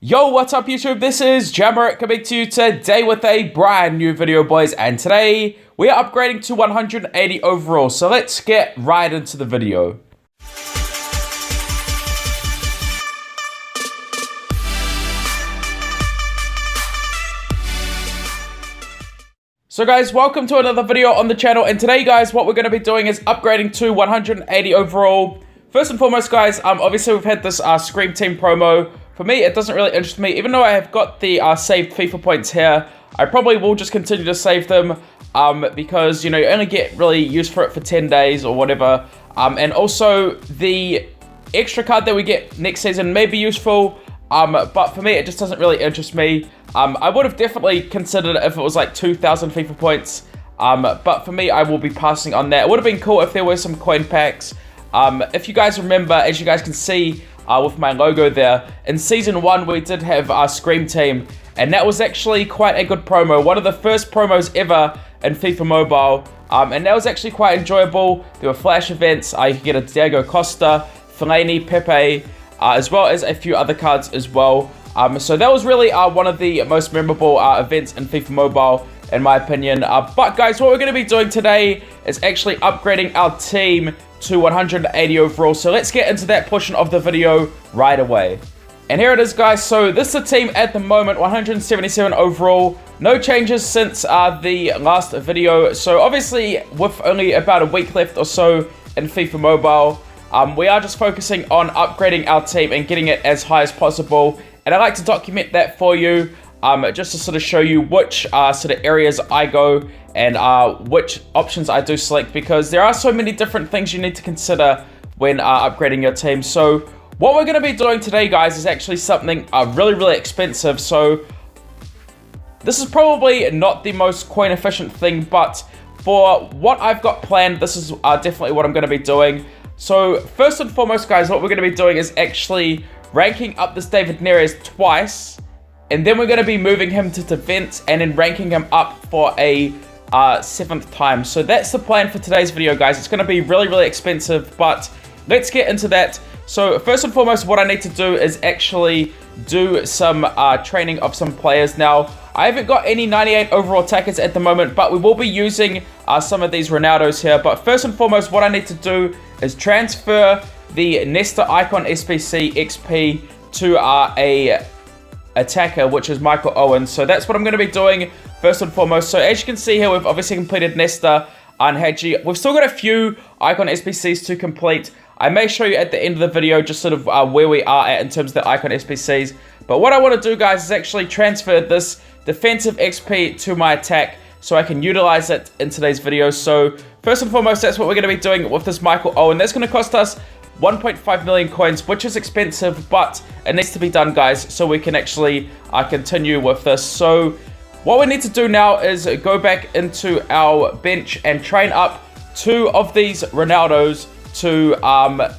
Yo, what's up YouTube? This is Jammerit coming to you today with a brand new video, boys, and today we are upgrading to 180 overall, so let's get right into the video. So guys, welcome to another video on the channel, and today guys, what we're going to be doing is upgrading to 180 overall. First and foremost guys, obviously we've had this Scream Team promo. For me, it doesn't really interest me. Even though I have got the saved FIFA points here, I probably will just continue to save them because, you know, you only get really used for it for 10 days or whatever. And also, the extra card that we get next season may be useful, but for me, it just doesn't really interest me. I would have definitely considered it if it was like 2,000 FIFA points, but for me, I will be passing on that. It would have been cool if there were some coin packs. If you guys remember, as you guys can see, with my logo there, in Season 1 we did have our Scream Team, and that was actually quite a good promo. One of the first promos ever in FIFA Mobile, and that was actually quite enjoyable. There were flash events, you could get a Diego Costa, Fellaini, Pepe, as well as a few other cards as well. So that was really one of the most memorable events in FIFA Mobile, in my opinion. But guys, what we're going to be doing today is actually upgrading our team to 180 overall, so let's get into that portion of the video right away. And here it is guys, so this is the team at the moment, 177 overall, no changes since the last video. So obviously with only about a week left or so in FIFA Mobile, we are just focusing on upgrading our team and getting it as high as possible, and I like to document that for you, just to sort of show you which sort of areas I go and which options I do select, because there are so many different things you need to consider when upgrading your team. So what we're going to be doing today guys is actually something really expensive. So this is probably not the most coin efficient thing, but for what I've got planned, this is definitely what I'm going to be doing. So first and foremost guys, what we're going to be doing is actually ranking up this David Neres twice, and then we're going to be moving him to defense and then ranking him up for a 7th time. So that's the plan for today's video guys. It's going to be really expensive, but let's get into that. So first and foremost, what I need to do is actually do some training of some players. Now I haven't got any 98 overall attackers at the moment, but we will be using some of these Ronaldos here. But first and foremost, what I need to do is transfer the Nesta Icon SBC XP to a attacker, which is Michael Owen. So that's what I'm going to be doing first and foremost. So as you can see here, we've obviously completed Nesta and Hadji. We've still got a few Icon SBCs to complete. I may show you at the end of the video just sort of where we are at in terms of the Icon SBCs. But what I want to do guys is actually transfer this defensive XP to my attack so I can utilize it in today's video. So first and foremost, that's what we're going to be doing with this Michael Owen. That's going to cost us 1.5 million coins, which is expensive, but it needs to be done guys, so we can actually continue with this. So what we need to do now is go back into our bench and train up 2 of these Ronaldos to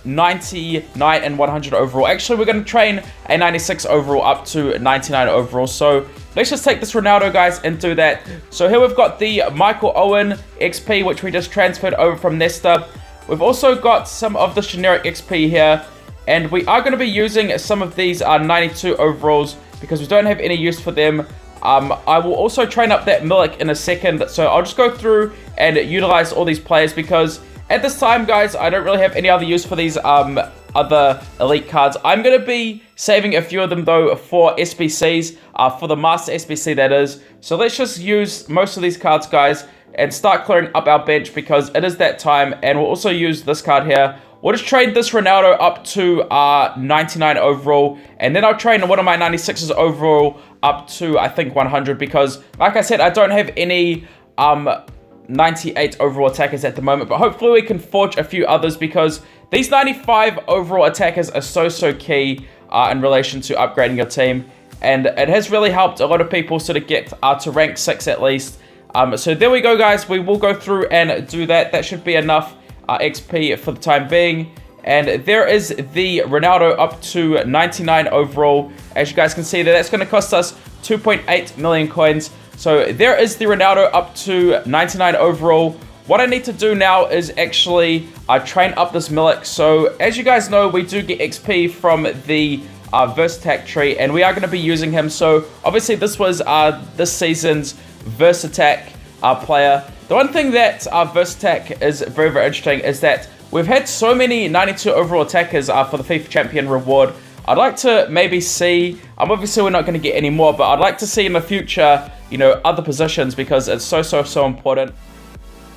99 and 100 overall. Actually, we're going to train a 96 overall up to 99 overall. So let's just take this Ronaldo guys and do that. So here we've got the Michael Owen XP, which we just transferred over from Nesta. We've also got some of the generic XP here, and we are going to be using some of these 92 overalls because we don't have any use for them. I will also train up that Milik in a second, so I'll just go through and utilize all these players because at this time, guys, I don't really have any other use for these other elite cards. I'm going to be saving a few of them, though, for SBCs, for the Master SBC, that is. So let's just use most of these cards, guys, and start clearing up our bench because it is that time. And we'll also use this card here. We'll just trade this Ronaldo up to 99 overall, and then I'll train one of my 96s overall up to, I think, 100 because, like I said, I don't have any 98 overall attackers at the moment, but hopefully we can forge a few others because these 95 overall attackers are so key in relation to upgrading your team, and it has really helped a lot of people sort of get to rank 6 at least. So there we go guys, we will go through and do that. That should be enough XP for the time being, and there is the Ronaldo up to 99 overall. As you guys can see there, that's going to cost us 2.8 million coins. So there is the Ronaldo up to 99 overall. What I need to do now is actually train up this Milik. So as you guys know, we do get XP from the Versattack tree, and we are going to be using him. So obviously this was this season's Versattack player. The one thing that Versattack is very, very interesting is that we've had so many 92 overall attackers for the FIFA Champion reward. I'd like to maybe see, obviously we're not going to get any more, but I'd like to see in the future, you know, other positions, because it's so important.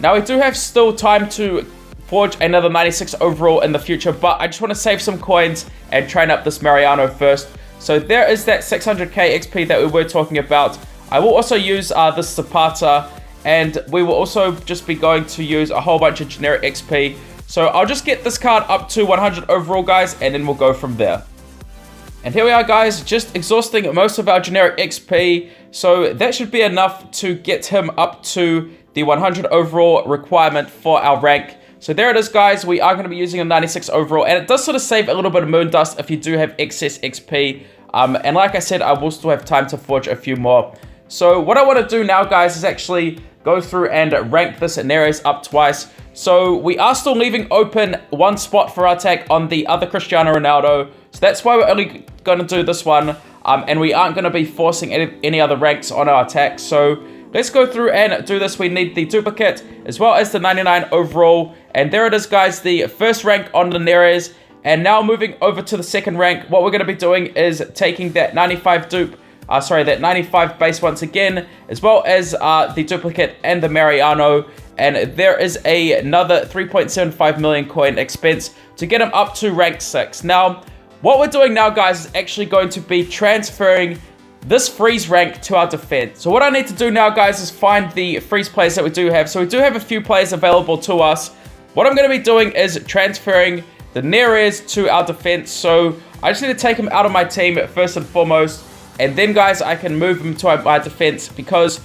Now we do have still time to forge another 96 overall in the future, but I just want to save some coins and train up this Mariano first. So there is that 600k XP that we were talking about. I will also use this Zapata, and we will also just be going to use a whole bunch of generic XP. So I'll just get this card up to 100 overall, guys, and then we'll go from there. And here we are, guys, just exhausting most of our generic XP. So that should be enough to get him up to the 100 overall requirement for our rank. So there it is, guys. We are going to be using a 96 overall, and it does sort of save a little bit of moon dust if you do have excess XP. And like I said, I will still have time to forge a few more. So what I want to do now, guys, is actually go through and rank this Neres up twice. So we are still leaving open one spot for our attack on the other Cristiano Ronaldo. So that's why we're only going to do this one. And we aren't going to be forcing any other ranks on our attack. So let's go through and do this. We need the duplicate as well as the 99 overall. And there it is, guys, the first rank on the Neres. And now moving over to the second rank, what we're going to be doing is taking that 95 dupe. That 95 base once again, as well as the duplicate and the Mariano. And there is another 3.75 million coin expense to get him up to rank 6. Now, what we're doing now, guys, is actually going to be transferring this freeze rank to our defense. So what I need to do now, guys, is find the freeze players that we do have. So we do have a few players available to us. What I'm going to be doing is transferring the Neres to our defense. So I just need to take him out of my team first and foremost. And then, guys, I can move him to my defense, because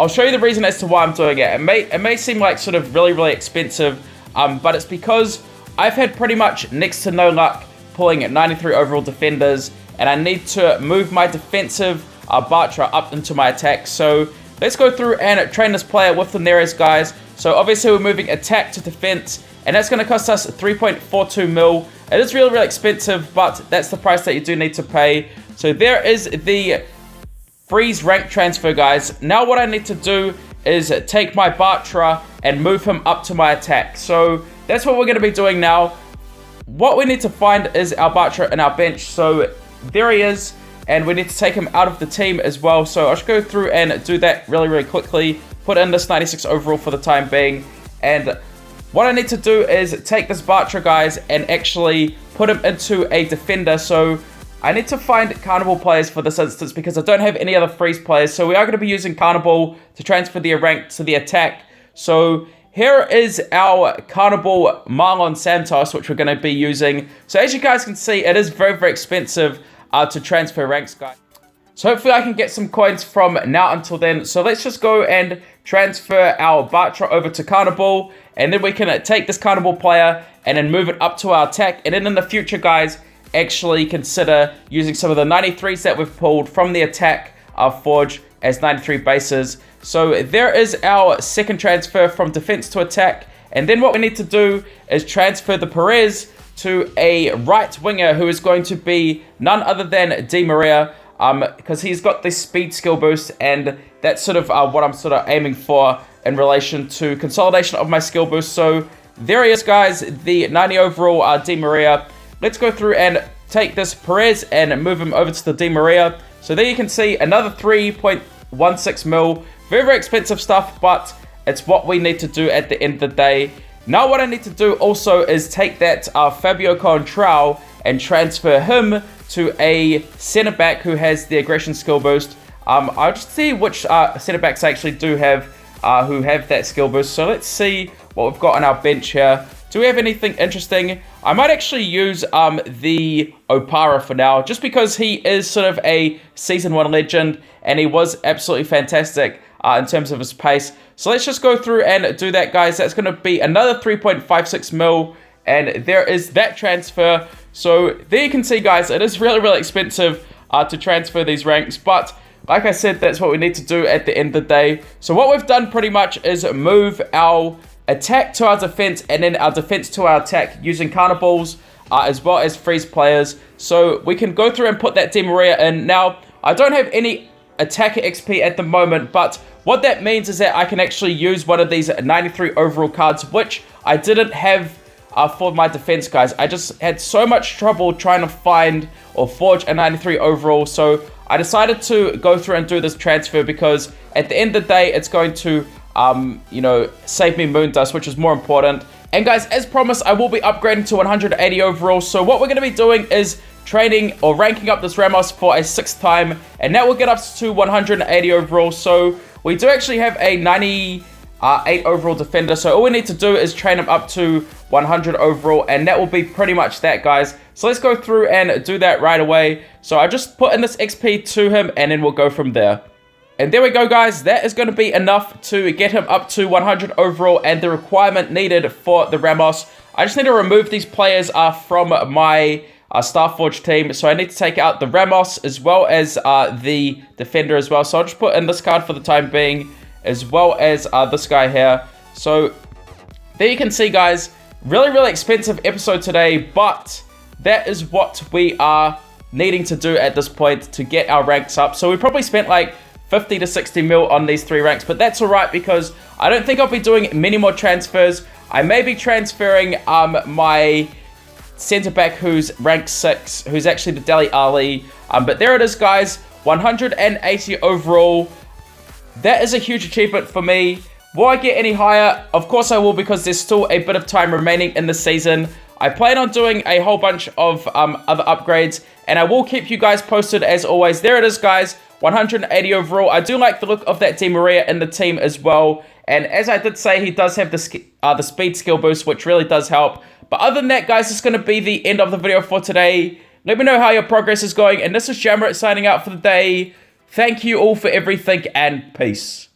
I'll show you the reason as to why I'm doing it. It may seem like sort of really expensive, but it's because I've had pretty much next to no luck pulling 93 overall defenders, and I need to move my defensive Bartra up into my attack. So let's go through and train this player with the Neres, guys. So obviously we're moving attack to defense, and that's going to cost us 3.42 mil. It is really expensive, but that's the price that you do need to pay. So there is the freeze rank transfer, guys. Now what I need to do is take my Bartra and move him up to my attack. So that's what we're going to be doing now. What we need to find is our Bartra in our bench. So there he is, and we need to take him out of the team as well. So I'll just go through and do that really quickly. Put in this 96 overall for the time being. And what I need to do is take this Bartra, guys, and actually put him into a defender. So I need to find Carnival players for this instance, because I don't have any other freeze players. So we are going to be using Carnival to transfer the rank to the attack. So here is our Carnival Marlon Santos, which we're going to be using. So as you guys can see, it is very expensive to transfer ranks, guys. So hopefully I can get some coins from now until then. So let's just go and transfer our Bartra over to Carnival. And then we can take this Carnival player and then move it up to our attack. And then in the future, guys, actually consider using some of the 93s that we've pulled from the attack forge as 93 bases. So there is our second transfer from defense to attack. And then what we need to do is transfer the Perez to a right winger, who is going to be none other than Di Maria, because he's got this speed skill boost, and that's sort of what I'm sort of aiming for in relation to consolidation of my skill boost. So there he is, guys, the 90 overall Di Maria. Let's go through and take this Perez and move him over to the Di Maria. So there you can see another 3.16 mil. Very expensive stuff, but it's what we need to do at the end of the day. Now what I need to do also is take that Fabio Contral and transfer him to a centre back who has the aggression skill boost. I'll just see which centre backs I actually do have who have that skill boost. So let's see what we've got on our bench here. Do we have anything interesting? I might actually use the Opara for now, just because he is sort of a Season 1 legend, and he was absolutely fantastic in terms of his pace. So let's just go through and do that, guys. That's going to be another 3.56 mil, and there is that transfer. So there you can see, guys, it is really expensive to transfer these ranks, but like I said, that's what we need to do at the end of the day. So what we've done pretty much is move our attack to our defense, and then our defense to our attack using Carnivals. as well as freeze players. So we can go through and put that Di Maria in. Now, I don't have any attacker XP at the moment, but what that means is that I can actually use one of these 93 overall cards, which I didn't have for my defense, guys. I just had so much trouble trying to find or forge a 93 overall, so I decided to go through and do this transfer because at the end of the day, it's going to, you know, save me moon dust, which is more important. And guys, as promised, I will be upgrading to 180 overall. So what we're going to be doing is training or ranking up this Ramos for a 6th time, and that will get us to 180 overall. So we do actually have a 98 overall defender, so all we need to do is train him up to 100 overall, and that will be pretty much that, guys. So let's go through and do that right away. So I just put in this XP to him, and then we'll go from there. And there we go, guys. That is going to be enough to get him up to 100 overall and the requirement needed for the Ramos. I just need to remove these players from my Starforge team. So I need to take out the Ramos as well as the defender as well. So I'll just put in this card for the time being, as well as this guy here. So there you can see, guys, really expensive episode today, but that is what we are needing to do at this point to get our ranks up. So we probably spent like 50 to 60 mil on these 3 ranks, but that's all right because I don't think I'll be doing many more transfers. I may be transferring my centre back who's rank 6, who's actually the Dele Alli, but there it is, guys, 180 overall. That is a huge achievement for me. Will I get any higher? Of course I will, because there's still a bit of time remaining in the season. I plan on doing a whole bunch of other upgrades, and I will keep you guys posted as always. There it is, guys, 180 overall. I do like the look of that Di Maria in the team as well, and as I did say, he does have the speed skill boost, which really does help. But other than that, guys, it's going to be the end of the video for today. Let me know how your progress is going, and this is Jammerit signing out for the day. Thank you all for everything, and peace.